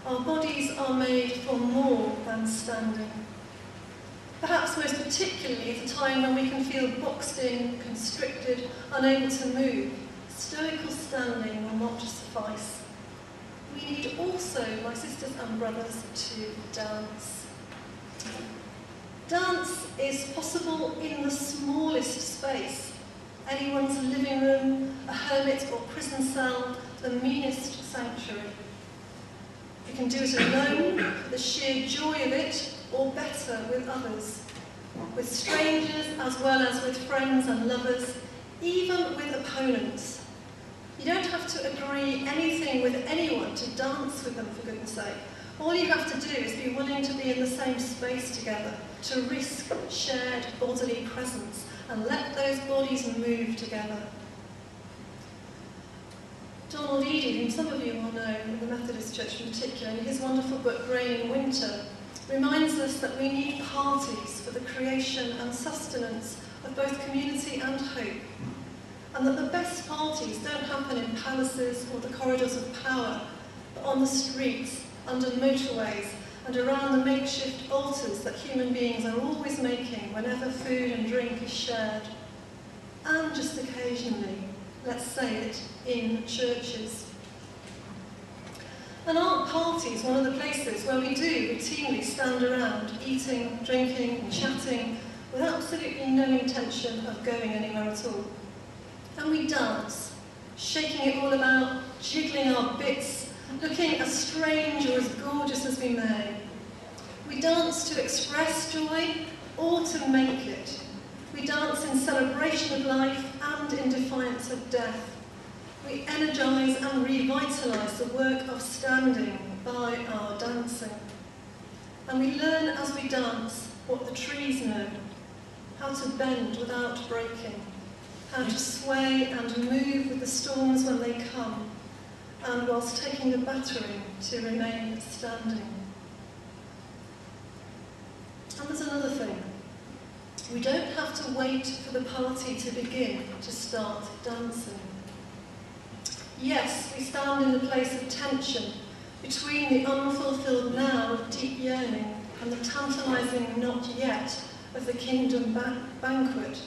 Our bodies are made for more than standing. Perhaps most particularly at a time when we can feel boxed in, constricted, unable to move, stoical standing will not suffice. We need also, my sisters and brothers, to dance. Dance is possible in the smallest space. Anyone's living room, a hermit or prison cell, the meanest sanctuary. We can do it alone, for the sheer joy of it, or better with others, with strangers as well as with friends and lovers, even with opponents. You don't have to agree anything with anyone to dance with them, for goodness sake. All you have to do is be willing to be in the same space together, to risk shared bodily presence, and let those bodies move together. Donald Eady, whom some of you will know in the Methodist Church in particular, in his wonderful book Rain in Winter, reminds us that we need parties for the creation and sustenance of both community and hope, and that the best parties don't happen in palaces or the corridors of power, but on the streets, under motorways, and around the makeshift altars that human beings are always making whenever food and drink is shared. And just occasionally, let's say it, in churches. And aren't parties one of the places where we do routinely stand around, eating, drinking, and chatting, with absolutely no intention of going anywhere at all? And we dance, shaking it all about, jiggling our bits, looking as strange or as gorgeous as we may. We dance to express joy or to make it. We dance in celebration of life and in defiance of death. We energise and revitalise the work of standing by our dancing. And we learn as we dance what the trees know, how to bend without breaking, how to sway and move with the storms when they come, and whilst taking a battering to remain standing. And there's another thing. We don't have to wait for the party to begin to start dancing. Yes, we stand in the place of tension between the unfulfilled now of deep yearning and the tantalising not yet of the kingdom banquet,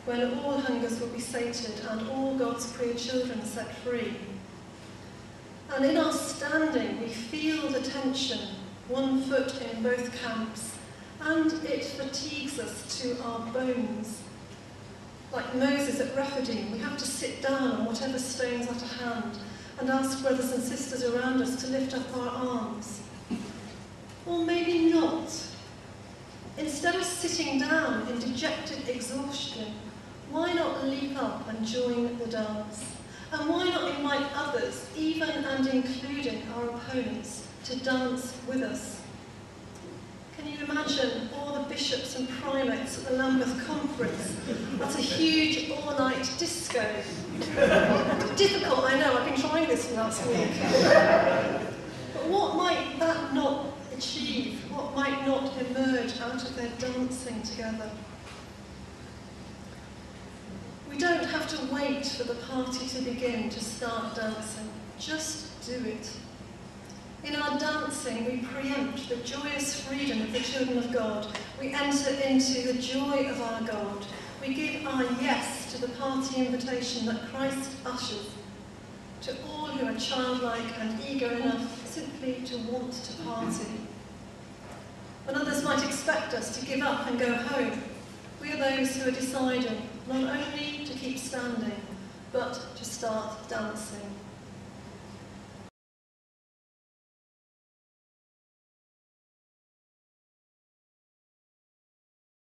when all hungers will be sated and all God's queer children set free. And in our standing, we feel the tension, one foot in both camps, and it fatigues us to our bones. Like Moses at Rephidim, we have to sit down on whatever stones are to hand and ask brothers and sisters around us to lift up our arms. Or maybe not. Instead of sitting down in dejected exhaustion, why not leap up and join the dance? And why not invite others, even and including our opponents, to dance with us? Can you imagine all the bishops and primates at the Lambeth Conference at a huge all-night disco? Difficult, I know, I've been trying this last week. But what might that not achieve? What might not emerge out of their dancing together? We don't have to wait for the party to begin to start dancing. Just do it. In our dancing, we preempt the joyous freedom of the children of God. We enter into the joy of our God. We give our yes to the party invitation that Christ ushers to all who are childlike and eager enough simply to want to party. When others might expect us to give up and go home, we are those who are deciding not only to keep standing, but to start dancing.